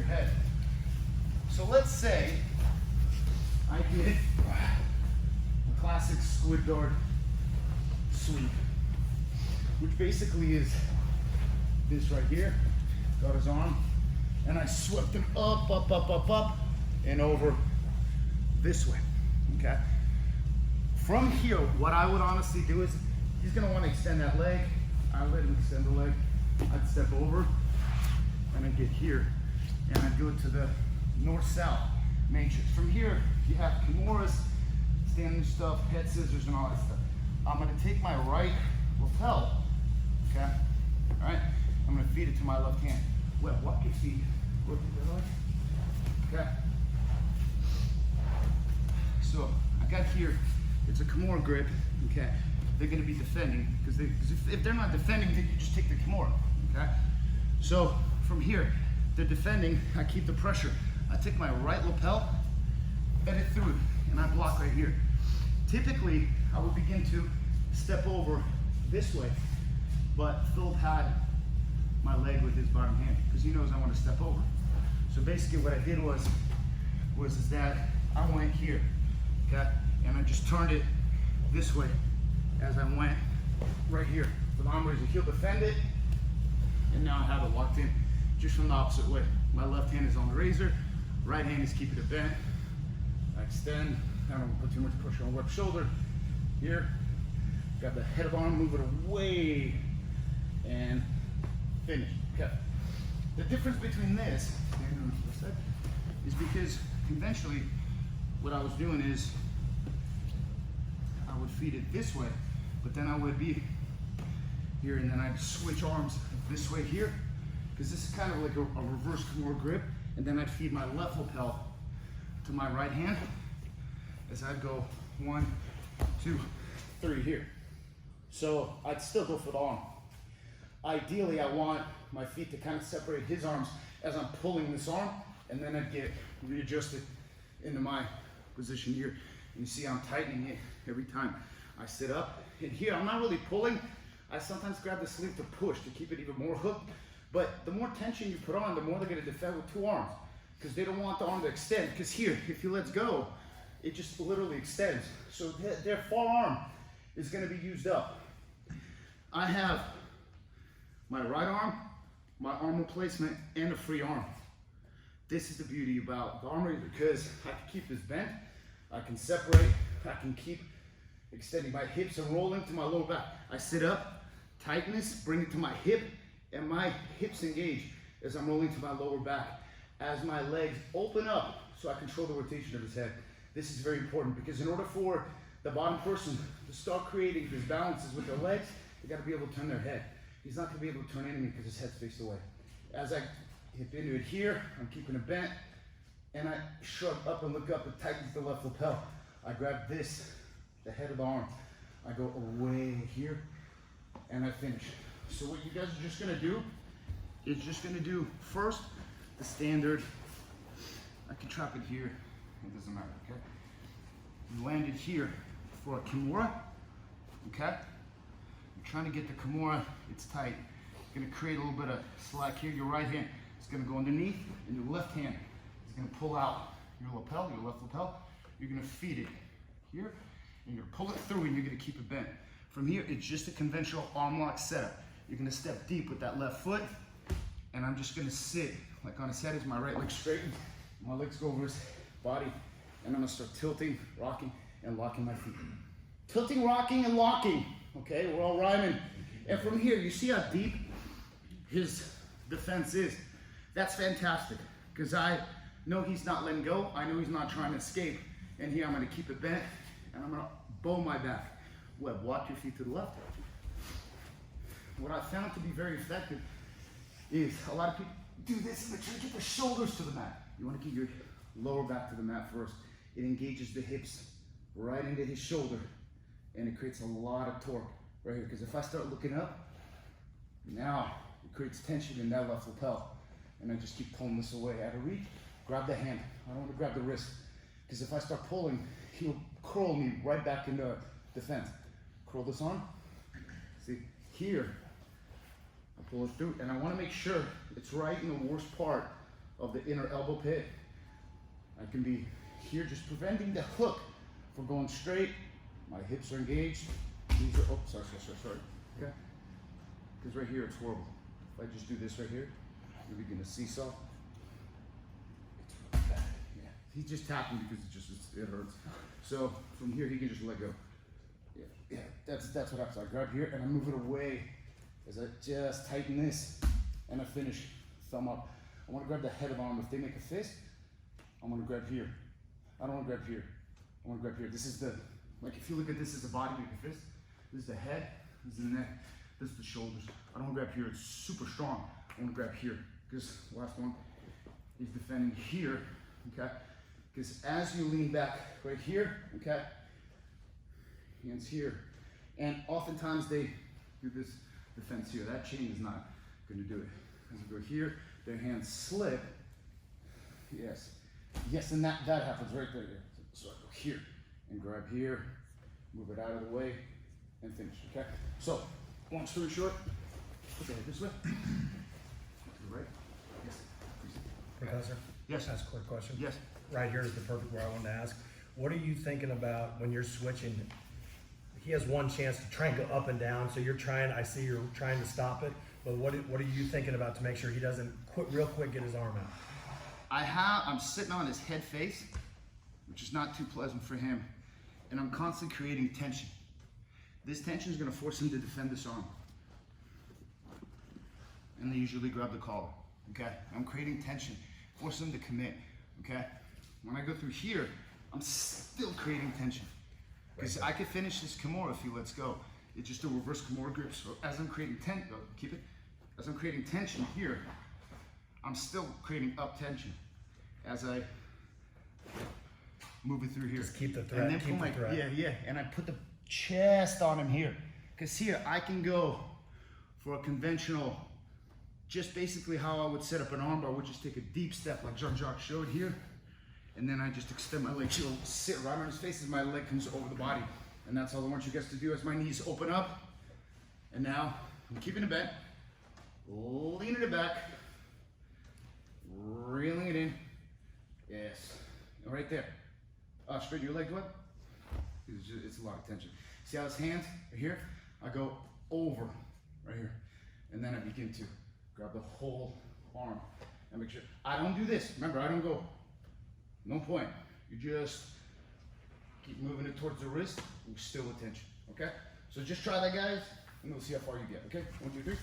your head. So let's say I did a classic squid guard sweep, which basically is this right here. Got his arm, and I swept him up, up, up, up, up, and over this way, okay? From here, what I would honestly do is, he's gonna wanna extend that leg. I let him extend the leg. I'd step over, and I'd get here, and I'd go to the north-south matrix. From here, you have Kimuras, standing stuff, head scissors, and all that stuff. I'm gonna take my right lapel, okay? All right, I'm gonna feed it to my left hand. Well, walk your feet, look the other way, okay? So I got here, it's a Kimura grip, okay? They're gonna be defending, because if they're not defending, then you just take the Kimura, okay? So from here, they're defending, I keep the pressure. I take my right lapel, bend it through, and I block right here. Typically, I would begin to step over this way, but Phil had my leg with his bottom hand, because he knows I want to step over. So basically what I did was that I went here, okay? And I just turned it this way as I went right here. The arm raiser, he'll defend it, and now I have it locked in just from the opposite way. My left hand is on the razor, right hand is keeping it bent. I extend, I don't put too much pressure on left shoulder. Here, got the head of the arm, move it away, and finish. Okay. The difference between this is because conventionally, what I was doing is I would feed it this way, but then I would be here, and then I'd switch arms this way here, because this is kind of like a reverse Kimura grip, and then I'd feed my left lapel to my right hand as I'd go 1, 2, 3 here. So I'd still go for the arm. Ideally, I want my feet to kind of separate his arms as I'm pulling this arm, and then I'd get readjusted into my position here. And you see I'm tightening it every time I sit up. And here, I'm not really pulling. I sometimes grab the sleeve to push to keep it even more hooked. But the more tension you put on, the more they're gonna defend with 2 arms, because they don't want the arm to extend. Because here, if he lets go, it just literally extends. So their forearm is gonna be used up. I have my right arm, my arm replacement, and a free arm. This is the beauty about the arm raiser, because I can keep this bent, I can separate, I can keep extending my hips and rolling to my lower back. I sit up, tightness, bring it to my hip, and my hips engage as I'm rolling to my lower back. As my legs open up, so I control the rotation of his head. This is very important, because in order for the bottom person to start creating these balances with their legs, they gotta be able to turn their head. He's not gonna be able to turn into me because his head's faced away. As I hip into it here, I'm keeping it bent, and I shrug up and look up, it tightens the left lapel. I grab this, the head of the arm. I go away here, and I finish. So what you guys are just gonna do is just gonna do first the standard. I can trap it here, it doesn't matter, okay? You land it here for a Kimura, okay? You're trying to get the Kimura, it's tight. You're gonna create a little bit of slack here. Your right hand is gonna go underneath, and your left hand is gonna pull out your lapel, your left lapel. You're gonna feed it here, and you're gonna pull it through, and you're gonna keep it bent. From here, it's just a conventional arm lock setup. You're gonna step deep with that left foot, and I'm just gonna sit like on his head as my right leg straightened. My legs go over his body, and I'm gonna start tilting, rocking, and locking my feet. Tilting, rocking, and locking. Okay, we're all rhyming. And from here, you see how deep his defense is. That's fantastic, because I know he's not letting go. I know he's not trying to escape. And here I'm gonna keep it bent, and I'm gonna bow my back. Web, walk your feet to the left. What I found to be very effective is a lot of people do this, but try to get the shoulders to the mat. You wanna get your lower back to the mat first. It engages the hips right into his shoulder, and it creates a lot of torque right here. Because if I start looking up, now it creates tension in that left lapel. And I just keep pulling this away. Out of reach, grab the hand. I don't want to grab the wrist. Because if I start pulling, he'll curl me right back into defense. Curl this arm. See, here, I pull it through, and I want to make sure it's right in the worst part of the inner elbow pit. I can be here just preventing the hook from going straight. My hips are engaged. These are, oh, sorry. Okay? Because right here it's horrible. If I just do this right here, you're beginning to seesaw. It's really bad. Yeah. He's just tapping because it hurts. So from here he can just let go. Yeah, that's what happens. I grab here and I move it away as I just tighten this and I finish thumb up. I want to grab the head of the arm. If they make a fist, I'm going to grab here. I don't want to grab here. I want to grab here. This is the, like if you look at this as a body, make a fist. This is the head, this is the neck, this is the shoulders. I don't want to grab here, it's super strong. I want to grab here, because the last one is defending here, okay? Because as you lean back right here, okay, hands here, and oftentimes they do this defense here. That chain is not going to do it. As you go here, their hands slip. Yes, and that happens right there. So I go here and grab here, move it out of the way, and finish, okay? So, long story short, put the head this way. To the right. Yes, please. Professor? Yes. Ask a quick question. Yes. Right here is the perfect where I wanted to ask. What are you thinking about when you're switching? He has one chance to try and go up and down, so you're trying, I see you're trying to stop it, but what are you thinking about to make sure he doesn't real quick get his arm out? I'm sitting on his head face, which is not too pleasant for him, and I'm constantly creating tension. This tension is going to force him to defend this arm. And they usually grab the collar, okay? I'm creating tension, force him to commit, okay? When I go through here, I'm still creating tension. Because I could finish this Kimura if he lets go. It's just a reverse Kimura grip. So as I'm creating as I'm creating tension here, I'm still creating up tension as I move it through here. Just keep the threat, keep the threat. Yeah, and I put the chest on him here. Because here, I can go for a conventional, just basically how I would set up an armbar, which is take a deep step like Jean-Jacques showed here. And then I just extend my legs. He'll sit right on his face as my leg comes over the body. And that's all I want you guys to do as my knees open up. And now, I'm keeping it bent, leaning it back, reeling it in. Yes, right there. Straighten your legs up. It's a lot of tension. See how his hands are here? I go over right here. And then I begin to grab the whole arm and make sure. I don't do this. Remember, I don't go. No point. You just keep moving it towards the wrist with still with tension. Okay? So just try that, guys, and we'll see how far you get. Okay? 1, 2, 3.